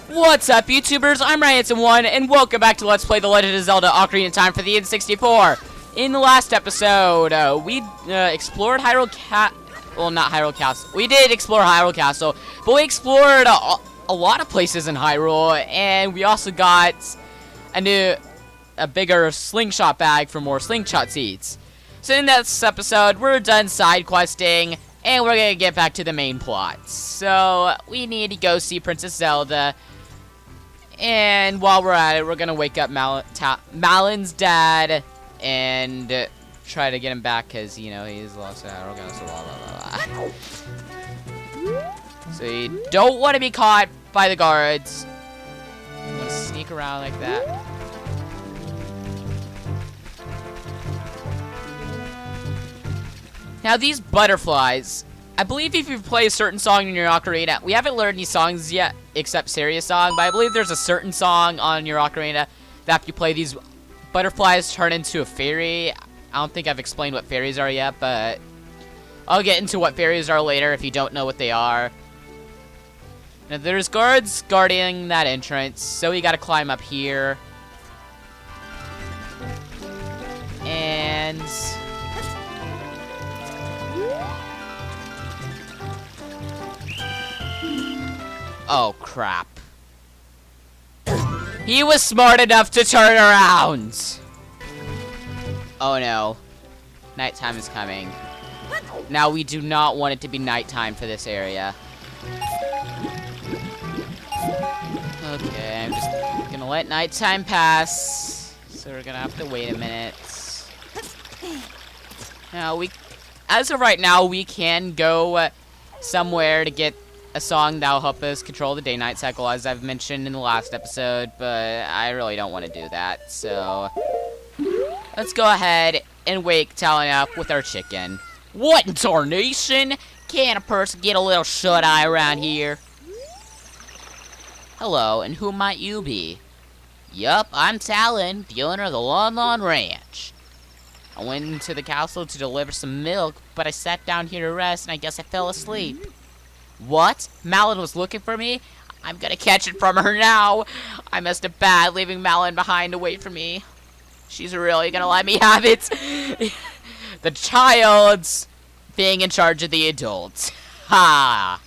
What's up, YouTubers? I'm Ryan1, and welcome back to Let's Play The Legend of Zelda Ocarina of Time for the N64. In the last episode, we explored Hyrule Castle. Well, not Hyrule Castle. We did explore Hyrule Castle, but we explored a lot of places in Hyrule, and we also got a bigger slingshot bag for more slingshot seeds. So in this episode, we're done side questing, and we're gonna get back to the main plot. So we need to go see Princess Zelda. And while we're at it, we're gonna wake up Malin's dad and try to get him back because, you know, he's lost to Hyrule Castle, blah, blah, blah. So you don't want to be caught by the guards. You want to sneak around like that. Now, these butterflies, I believe if you play a certain song in your ocarina, we haven't learned any songs yet, except Serious Song, but I believe there's a certain song on your ocarina that if you play these butterflies turn into a fairy. I don't think I've explained what fairies are yet, but I'll get into what fairies are later if you don't know what they are. Now, there's guards guarding that entrance, so we gotta climb up here. And oh, crap. He was smart enough to turn around! Oh no. Nighttime is coming. Now, we do not want it to be nighttime for this area. Okay, I'm just gonna let nighttime pass. So we're gonna have to wait a minute. Now, as of right now, we can go somewhere to get a song that'll help us control the day-night cycle, as I've mentioned in the last episode, but I really don't want to do that, so let's go ahead and wake Talon up with our chicken. What in tarnation? Can't a person get a little shut-eye around here? Hello, and who might you be? Yup, I'm Talon, the owner of the Lon Lon Ranch. I went into the castle to deliver some milk, but I sat down here to rest, and I guess I fell asleep. What? Malin was looking for me? I'm gonna catch it from her now. I messed up bad leaving Malin behind to wait for me. She's really gonna let me have it. The child's being in charge of the adults. Ha!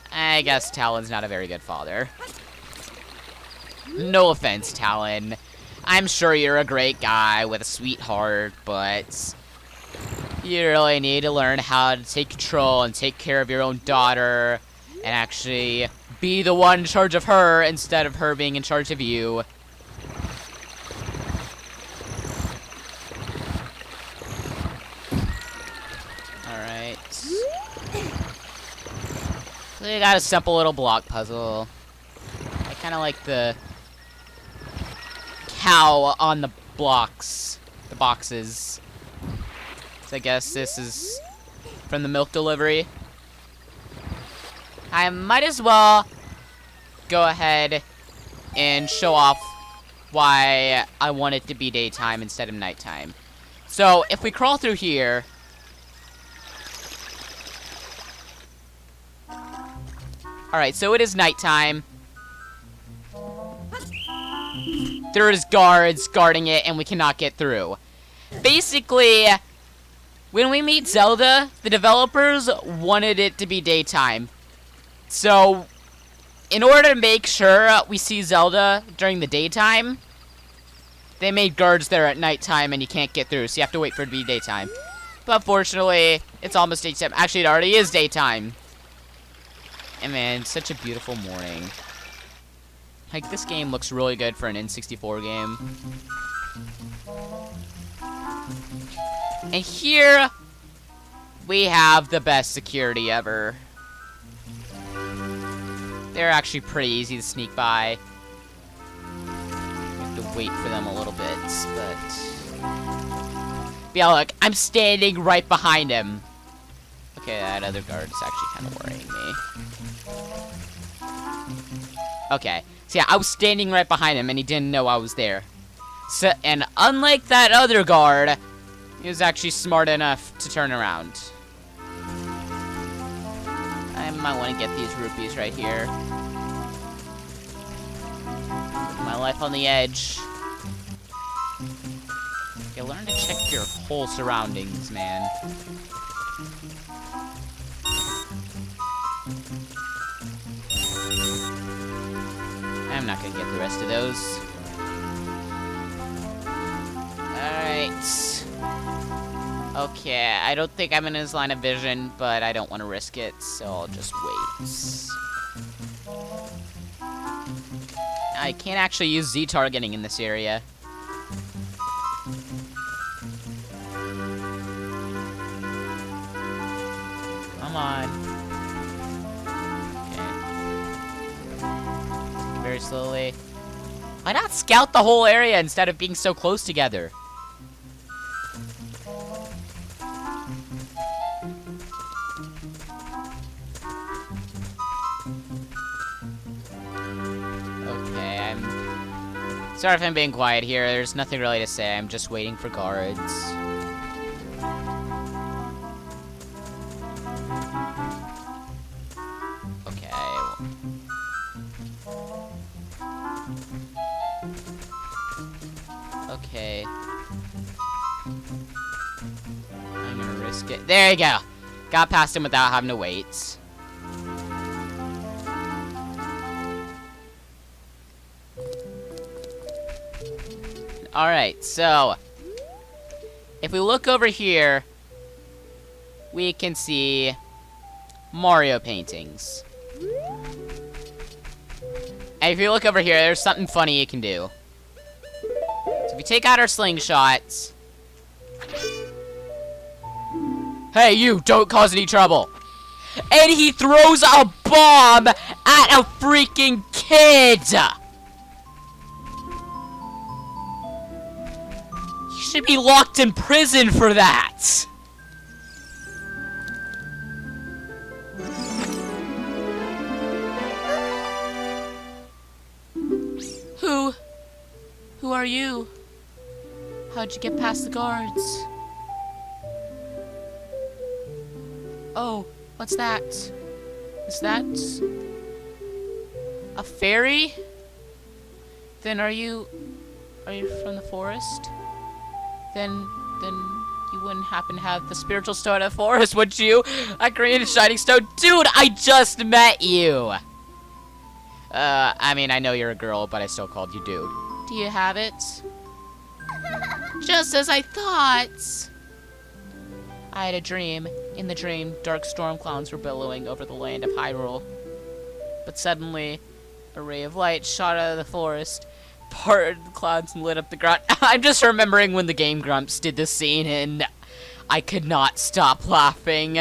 I guess Talon's not a very good father. No offense, Talon. I'm sure you're a great guy with a sweet heart, but you really need to learn how to take control and take care of your own daughter and actually be the one in charge of her instead of her being in charge of you. Alright. So you got a simple little block puzzle. I kind of like the cow on the blocks, the boxes. I guess this is from the milk delivery. I might as well go ahead and show off why I want it to be daytime instead of nighttime. So, if we crawl through here, alright, so it is nighttime. There is guards guarding it, and we cannot get through. Basically, when we meet Zelda, the developers wanted it to be daytime. So, in order to make sure we see Zelda during the daytime, they made guards there at nighttime and you can't get through, so you have to wait for it to be daytime. But fortunately, it's almost daytime. Actually, it already is daytime. And man, such a beautiful morning. Like, this game looks really good for an N64 game. And here, we have the best security ever. They're actually pretty easy to sneak by. You have to wait for them a little bit, but yeah, look, I'm standing right behind him. Okay, that other guard is actually kind of worrying me. Okay, so yeah, I was standing right behind him, and he didn't know I was there. So, and unlike that other guard, he was actually smart enough to turn around. I might want to get these rupees right here. Life on the edge. Okay, learn to check your whole surroundings, man. I'm not gonna get the rest of those. Alright. Okay, I don't think I'm in his line of vision, but I don't want to risk it, so I'll just wait. I can't actually use Z-targeting in this area. Come on. Okay. Very slowly. Why not scout the whole area instead of being so close together? Sorry if I'm being quiet here. There's nothing really to say. I'm just waiting for guards. Okay. Okay. I'm gonna risk it. There you go. Got past him without having to wait. Alright, so if we look over here, we can see Mario paintings. And if you look over here, there's something funny you can do. So if we take out our slingshots. Hey, you, don't cause any trouble. And he throws a bomb at a freaking kid. Should be locked in prison for that. Who are you? How'd you get past the guards? Oh, what's that? Is that a fairy? Then are you from the forest? Then you wouldn't happen to have the spiritual stone of the forest, would you? I created a shining stone. Dude, I just met you. I mean, I know you're a girl, but I still called you dude. Do you have it? Just as I thought. I had a dream. In the dream, dark storm clouds were billowing over the land of Hyrule. But suddenly, a ray of light shot out of the forest, parted the clouds and lit up the ground. I'm just remembering when the Game Grumps did this scene, and I could not stop laughing.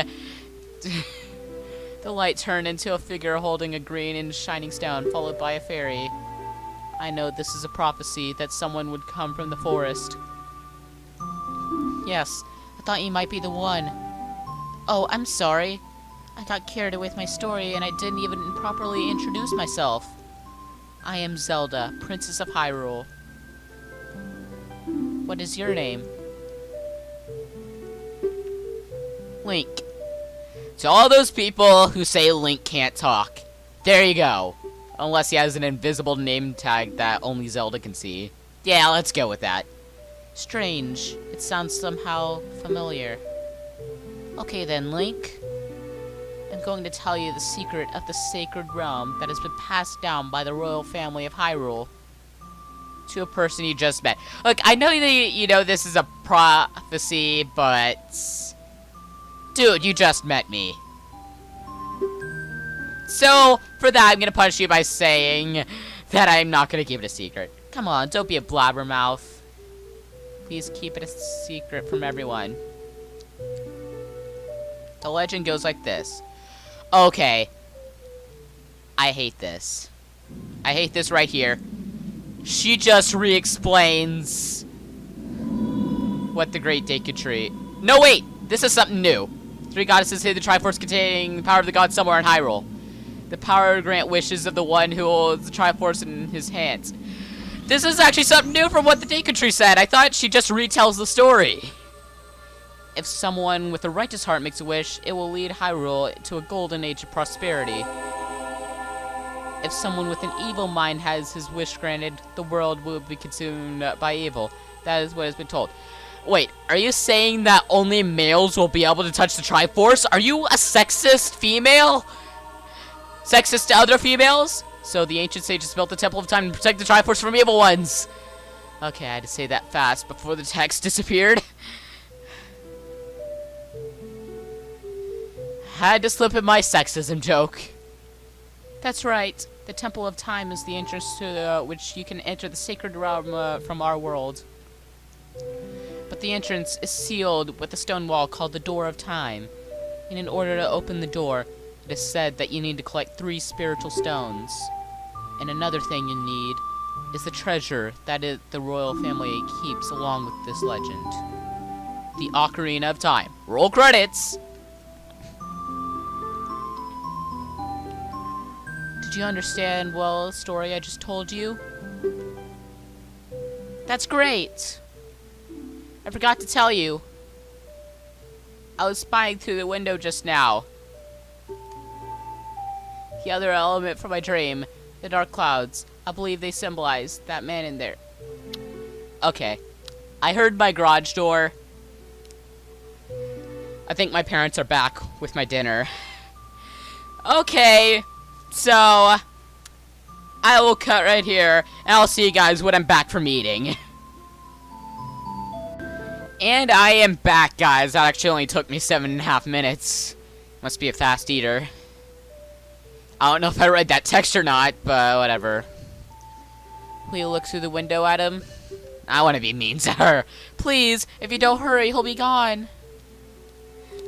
The light turned into a figure holding a green and shining stone, followed by a fairy. I know this is a prophecy that someone would come from the forest. Yes, I thought you might be the one. Oh, I'm sorry. I got carried away with my story, and I didn't even properly introduce myself. I am Zelda, Princess of Hyrule. What is your name? Link. To all those people who say Link can't talk, there you go. Unless he has an invisible name tag that only Zelda can see. Yeah, let's go with that. Strange. It sounds somehow familiar. Okay then, Link. I'm going to tell you the secret of the sacred realm that has been passed down by the royal family of Hyrule to a person you just met. Look, I know that you know this is a prophecy, but dude, you just met me. So, for that, I'm gonna punish you by saying that I'm not gonna give it a secret. Come on, don't be a blabbermouth. Please keep it a secret from everyone. The legend goes like this. Okay. I hate this. I hate this right here. She just re-explains what the Great Decree. No, wait! This is something new. 3 goddesses hid the Triforce containing the power of the gods somewhere in Hyrule. The power to grant wishes of the one who holds the Triforce in his hands. This is actually something new from what the Decree said. I thought she just retells the story. If someone with a righteous heart makes a wish, it will lead Hyrule to a golden age of prosperity. If someone with an evil mind has his wish granted, the world will be consumed by evil. That is what has been told. Wait, are you saying that only males will be able to touch the Triforce? Are you a sexist female? Sexist to other females? So the ancient sages built the Temple of Time to protect the Triforce from evil ones. Okay, I had to say that fast before the text disappeared. Had to slip in my sexism joke. That's right. The Temple of Time is the entrance to which you can enter the sacred realm from our world. But the entrance is sealed with a stone wall called the Door of Time. And in order to open the door, it is said that you need to collect 3 spiritual stones. And another thing you need is the treasure that the royal family keeps along with this legend. The Ocarina of Time. Roll credits! Did you understand, well, the story I just told you? That's great! I forgot to tell you. I was spying through the window just now. The other element from my dream, the dark clouds, I believe they symbolize that man in there. Okay. I heard my garage door. I think my parents are back with my dinner. Okay. So, I will cut right here, and I'll see you guys when I'm back from eating. And I am back, guys. That actually only took me 7.5 minutes. Must be a fast eater. I don't know if I read that text or not, but whatever. Will you look through the window at him? I want to be mean to her. Please, if you don't hurry, he'll be gone.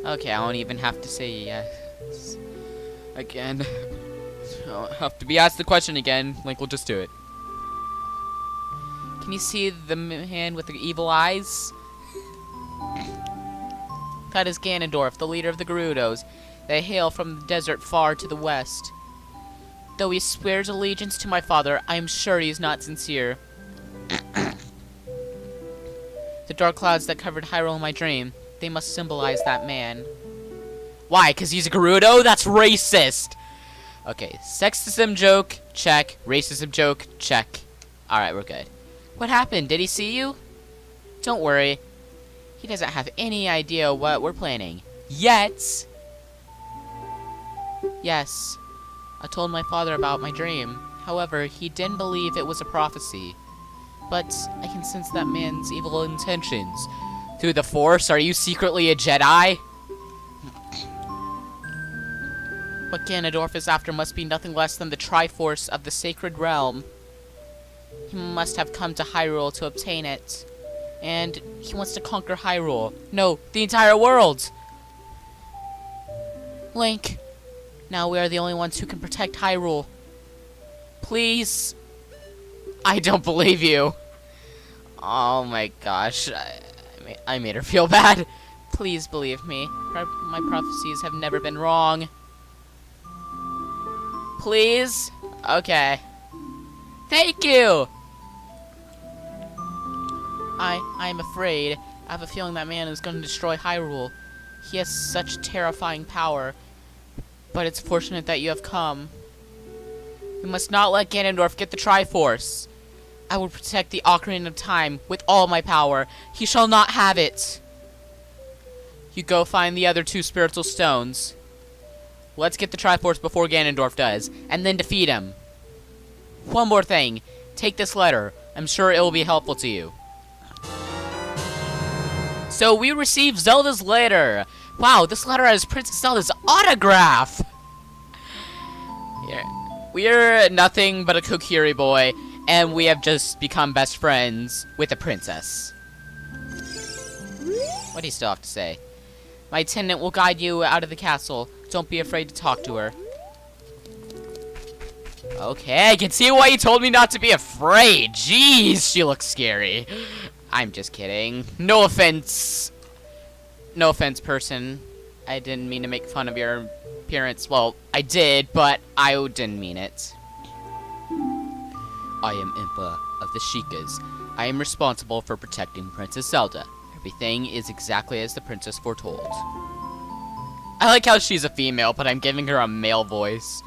Okay, I won't even have to say yes. Again. I'll have to be asked the question again. Like, we'll just do it. Can you see the man with the evil eyes? That is Ganondorf, the leader of the Gerudos. They hail from the desert far to the west. Though he swears allegiance to my father, I am sure he is not sincere. The dark clouds that covered Hyrule in my dream, they must symbolize that man. Why? 'Cause he's a Gerudo? That's racist! Okay, sexism joke, check. Racism joke, check. Alright, we're good. What happened? Did he see you? Don't worry. He doesn't have any idea what we're planning. Yet! Yes. I told my father about my dream. However, he didn't believe it was a prophecy. But I can sense that man's evil intentions. Through the Force? Are you secretly a Jedi? What Ganondorf is after must be nothing less than the Triforce of the Sacred Realm. He must have come to Hyrule to obtain it. And he wants to conquer Hyrule. No, the entire world! Link, now we are the only ones who can protect Hyrule. Please. I don't believe you. Oh my gosh. I made her feel bad. Please believe me. My prophecies have never been wrong. Please? Okay. Thank you! I'm afraid. I have a feeling that man is going to destroy Hyrule. He has such terrifying power. But it's fortunate that you have come. We must not let Ganondorf get the Triforce. I will protect the Ocarina of Time with all my power. He shall not have it. You go find the other 2 spiritual stones. Let's get the Triforce before Ganondorf does, and then defeat him. One more thing. Take this letter. I'm sure it will be helpful to you. So we received Zelda's letter. Wow, this letter has Princess Zelda's autograph. We're nothing but a Kokiri boy, and we have just become best friends with a princess. What do you still have to say? My attendant will guide you out of the castle. Don't be afraid to talk to her. Okay, I can see why you told me not to be afraid. Jeez, she looks scary. I'm just kidding. No offense. No offense, person. I didn't mean to make fun of your appearance. Well, I did, but I didn't mean it. I am Impa of the Sheikahs. I am responsible for protecting Princess Zelda. Everything is exactly as the princess foretold. I like how she's a female, but I'm giving her a male voice.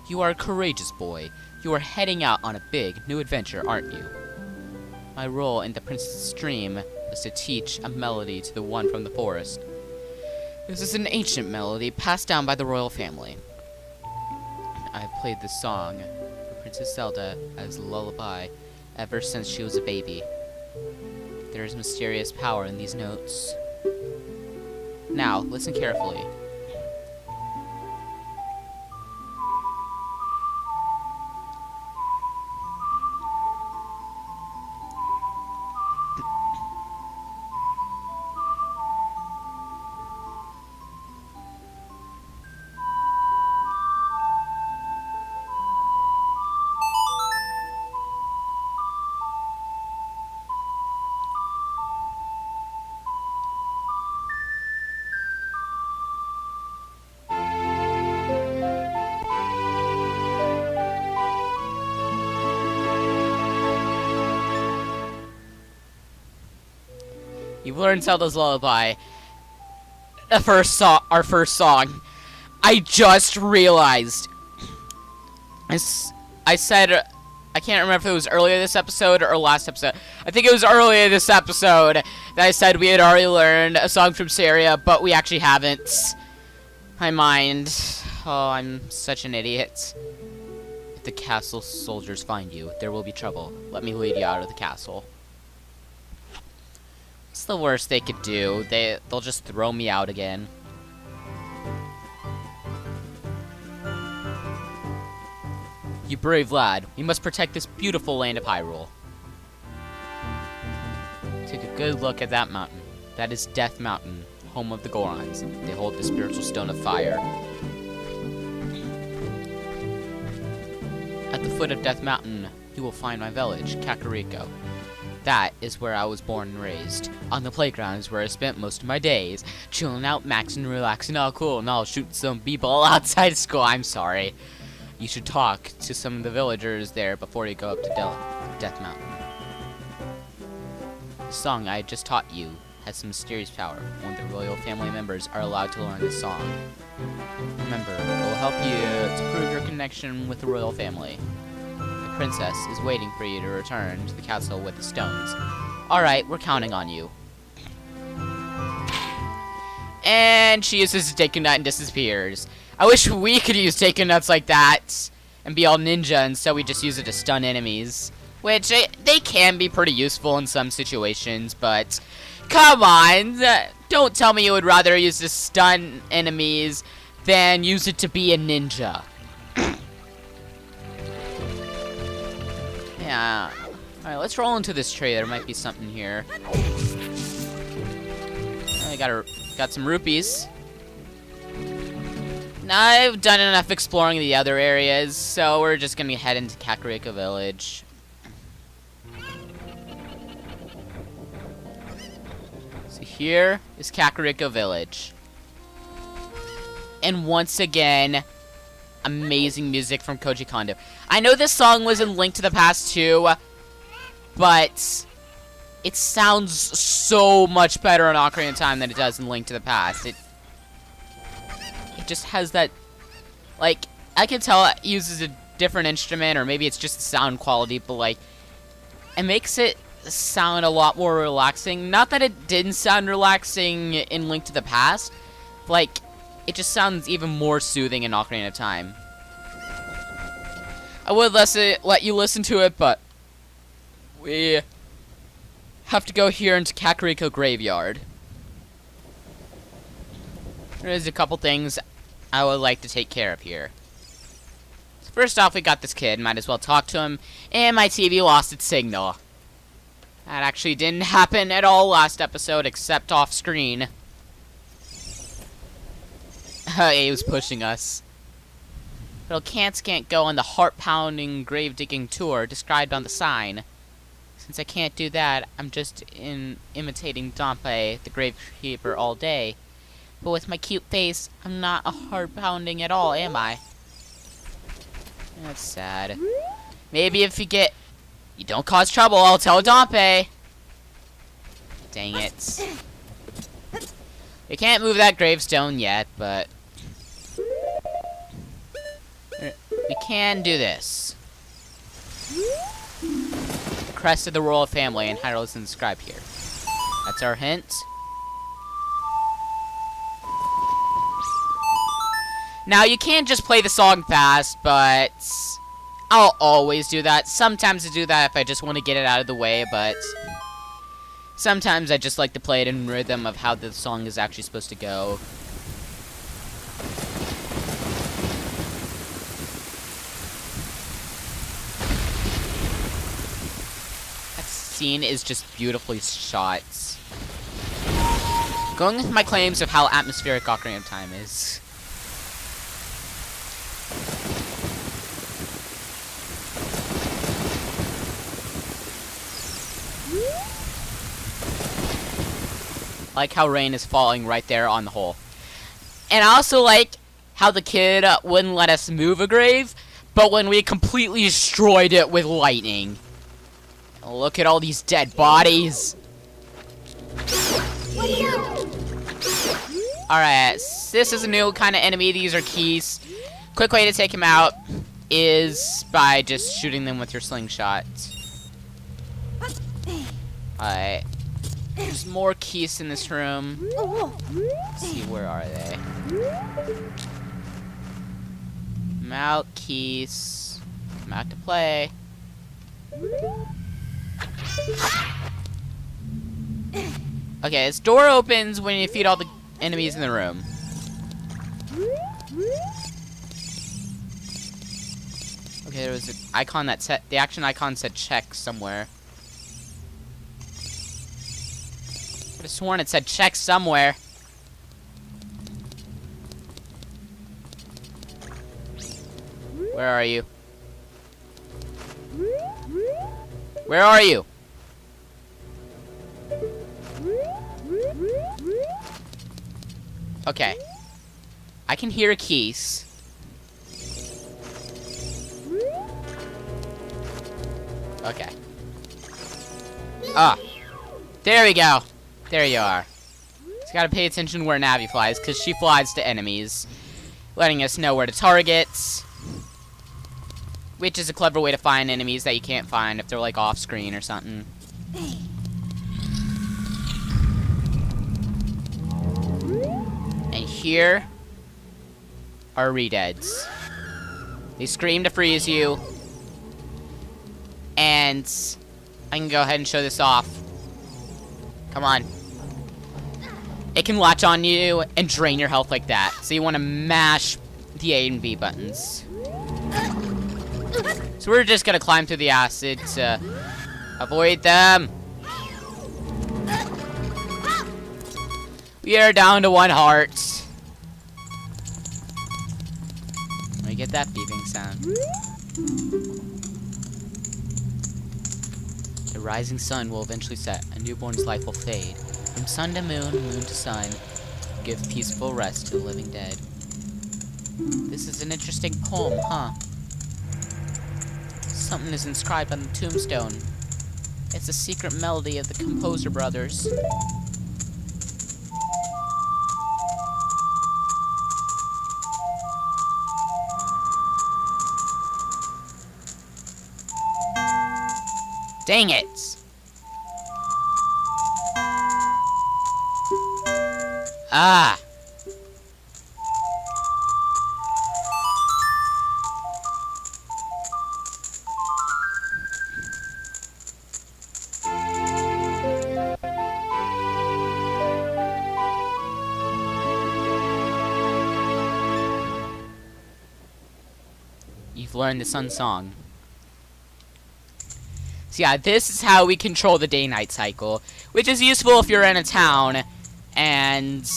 You are a courageous boy. You are heading out on a big, new adventure, aren't you? My role in the Princess Stream was to teach a melody to the one from the forest. This is an ancient melody passed down by the royal family. I have played this song for Princess Zelda as a lullaby ever since she was a baby. There is mysterious power in these notes. Now, listen carefully. You've learned Zelda's Lullaby. Our first song. I just realized. I said, I can't remember if it was earlier this episode or last episode. I think it was earlier this episode that I said we had already learned a song from Saria, but we actually haven't. My mind. Oh, I'm such an idiot. If the castle soldiers find you, there will be trouble. Let me lead you out of the castle. What's the worst they could do? They'll just throw me out again. You brave lad, we must protect this beautiful land of Hyrule. Take a good look at that mountain. That is Death Mountain, home of the Gorons. They hold the spiritual stone of fire. At the foot of Death Mountain, you will find my village, Kakariko. That is where I was born and raised. On the playground is where I spent most of my days. Chilling out, maxing, relaxing, all cool, and I'll shoot some b-ball outside school. I'm sorry. You should talk to some of the villagers there before you go up to Death Mountain. The song I just taught you has some mysterious power. Only the royal family members are allowed to learn this song. Remember, it will help you to prove your connection with the royal family. The princess is waiting for you to return to the castle with the stones. Alright, we're counting on you. And she uses a Taken Nut and disappears. I wish we could use Taken Nuts like that and be all ninja, and so we just use it to stun enemies. Which, they can be pretty useful in some situations, but come on, don't tell me you would rather use to stun enemies than use it to be a ninja. Yeah. Alright, let's roll into this tree. There might be something here. Oh, got some rupees. Now, I've done enough exploring the other areas, so we're just gonna head into Kakariko Village. So here is Kakariko Village. And once again, amazing music from Koji Kondo. I know this song was in Link to the Past too, but it sounds so much better in Ocarina of Time than it does in Link to the Past. It just has that, like, I can tell it uses a different instrument, or maybe it's just the sound quality, but like, it makes it sound a lot more relaxing. Not that it didn't sound relaxing in Link to the Past, like, it just sounds even more soothing in Ocarina of Time. I would let you listen to it, but we have to go here into Kakariko Graveyard. There's a couple things I would like to take care of here. So first off, we got this kid. Might as well talk to him. And my TV lost its signal. That actually didn't happen at all last episode, except off screen. He was pushing us. Little cats can't go on the heart-pounding grave-digging tour described on the sign. Since I can't do that, I'm just imitating Dompe, the gravekeeper, all day. But with my cute face, I'm not a heart-pounding at all, am I? That's sad. Maybe if you don't cause trouble, I'll tell Dompe. Dang it. We can't move that gravestone yet, but we can do this. The crest of the royal family in Hyrule is inscribed here. That's our hint. Now, you can't just play the song fast, but I'll always do that. Sometimes I do that if I just want to get it out of the way, but sometimes I just like to play it in rhythm of how the song is actually supposed to go. That scene is just beautifully shot. Going with my claims of how atmospheric Ocarina of Time is. Like how rain is falling right there on the hole. And I also like how the kid wouldn't let us move a grave, but when we completely destroyed it with lightning. Look at all these dead bodies. Alright, this is a new kind of enemy. These are keys. Quick way to take him out is by just shooting them with your slingshot. Alright. There's more keys in this room. Let's see, where are they? I'm out, keys. I'm out to play. Okay, this door opens when you defeat all the enemies in the room. Okay, there was an icon that said, the action icon said check somewhere. I could have sworn it said check somewhere. Where are you? Where are you? Okay. I can hear keys. Okay. Ah. There we go. There you are. Just gotta pay attention where Navi flies, because she flies to enemies, letting us know where to target. Which is a clever way to find enemies that you can't find if they're like off screen or something. And here are Redeads. They scream to freeze you. And I can go ahead and show this off. Come on. It can latch on you and drain your health like that. So you want to mash the A and B buttons. So we're just gonna climb through the acid to avoid them. We are down to 1 heart. Let me get that beeping sound. The rising sun will eventually set. A newborn's life will fade. From sun to moon, moon to sun. Give peaceful rest to the living dead. This is an interesting poem, huh? Something is inscribed on the tombstone. It's a secret melody of the composer brothers. Dang it! Ah! You've learned the sun song. So yeah, this is how we control the day-night cycle, which is useful if you're in a town and,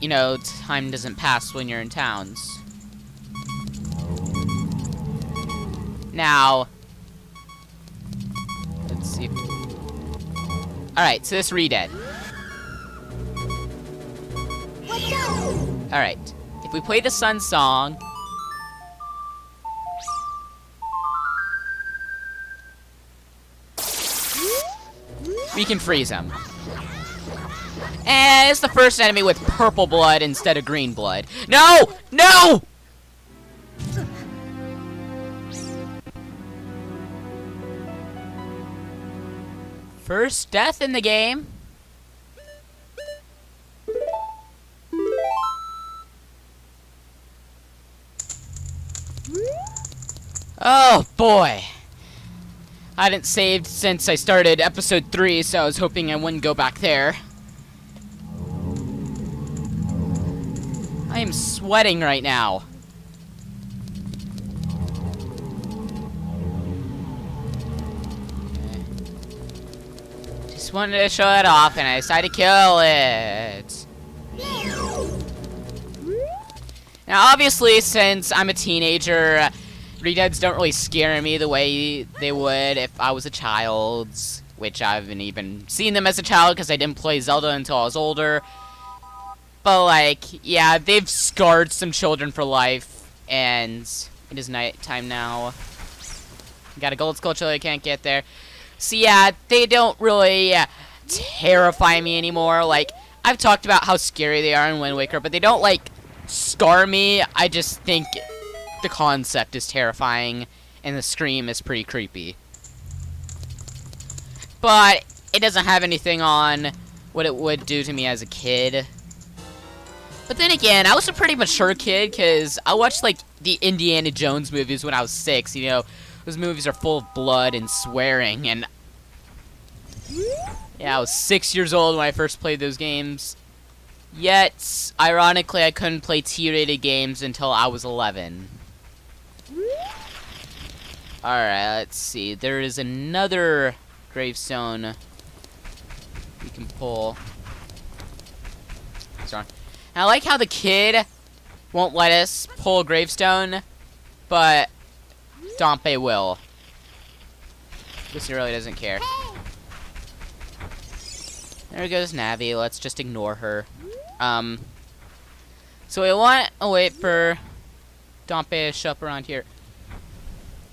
you know, time doesn't pass when you're in towns. Now, let's see. Alright, so this Redead. Alright, if we play the sun song, we can freeze him. And it's the first enemy with purple blood instead of green blood. No! No! First death in the game. Oh boy. I hadn't saved since I started episode 3, so I was hoping I wouldn't go back there. I am sweating right now. Okay. Just wanted to show it off, and I decided to kill it. Now, obviously, since I'm a teenager, Redeads don't really scare me the way they would if I was a child, which I haven't even seen them as a child because I didn't play Zelda until I was older. But, like, yeah, they've scarred some children for life, and it is nighttime now. Got a gold skull I can't get there. So, yeah, they don't really terrify me anymore. Like, I've talked about how scary they are in Wind Waker, but they don't, like, scar me. I just think the concept is terrifying, and the scream is pretty creepy. But it doesn't have anything on what it would do to me as a kid. But then again, I was a pretty mature kid, because I watched, like, the Indiana Jones movies when I was 6, you know. Those movies are full of blood and swearing, and yeah, I was 6 years old when I first played those games. Yet, ironically, I couldn't play T-rated games until I was 11. Alright, let's see. There is another gravestone we can pull. Sorry. And I like how the kid won't let us pull a gravestone, but Dompe will. Because he really doesn't care. There goes Navi. Let's just ignore her. So we want to wait for Dompe to show up around here.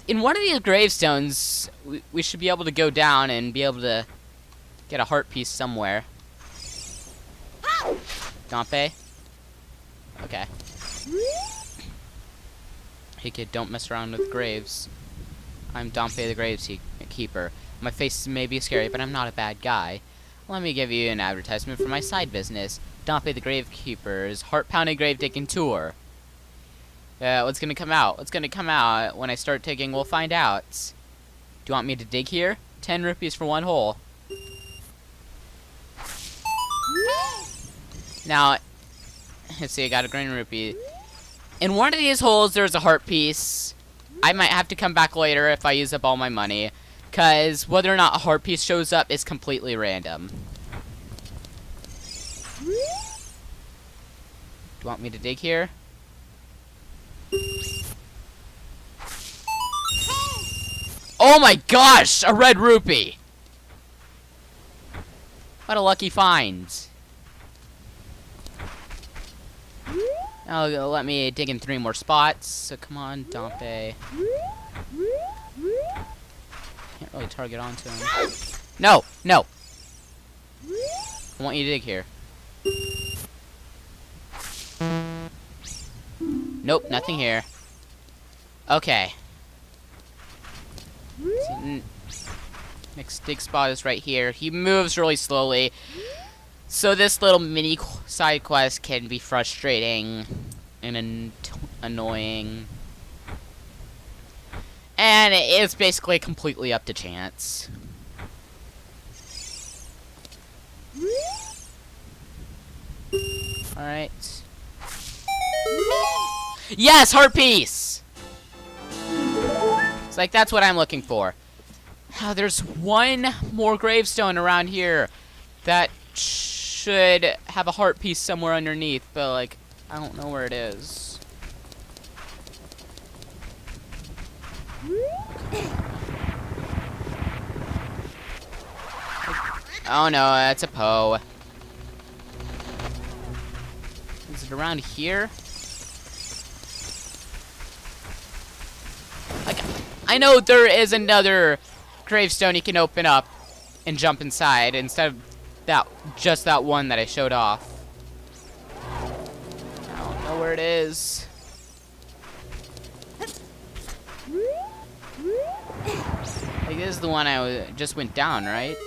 In one of these gravestones, we should be able to go down and be able to get a heart piece somewhere. Dompe? Okay. Hey kid, don't mess around with graves. I'm Dompe the Gravekeeper. My face may be scary, but I'm not a bad guy. Let me give you an advertisement for my side business. Dompe the Gravekeeper's Heart-Pounding Grave Digging Tour. What's gonna come out? What's gonna come out when I start digging? We'll find out. Do you want me to dig here? 10 rupees for one hole. Now, let's see, I got a green rupee. In one of these holes, there's a heart piece. I might have to come back later if I use up all my money, because whether or not a heart piece shows up is completely random. Do you want me to dig here? Oh my gosh! A red rupee! What a lucky find. Oh, let me dig in 3 more spots. So come on, Dompe. Can't really target onto him. No! No! I want you to dig here. Nope, nothing here. Okay. Next dig spot is right here. He moves really slowly. So this little mini side quest can be frustrating and annoying. And it's basically completely up to chance. Alright. Yes, heart piece! It's like, that's what I'm looking for. Oh, there's one more gravestone around here that should have a heart piece somewhere underneath, but, like, I don't know where it is. Oh no, that's a Poe. Is it around here? Like, I know there is another gravestone you can open up and jump inside instead of just that one that I showed off. I don't know where it is. Like, this is the one I just went down, right?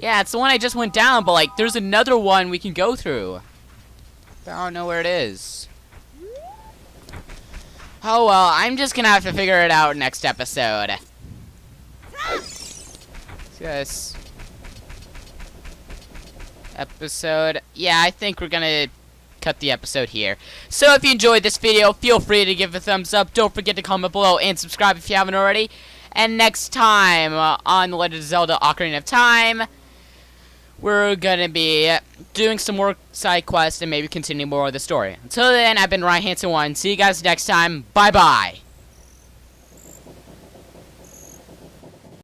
Yeah, it's the one I just went down, but, like, there's another one we can go through. But I don't know where it is. Oh, well, I'm just gonna have to figure it out next episode. Yes. Episode. Yeah, I think we're gonna cut the episode here. So if you enjoyed this video, feel free to give it a thumbs up. Don't forget to comment below and subscribe if you haven't already. And next time on The Legend of Zelda Ocarina of Time, we're gonna be doing some more side quests and maybe continue more of the story. Until then, I've been Ryan Hanson 1. See you guys next time. Bye-bye.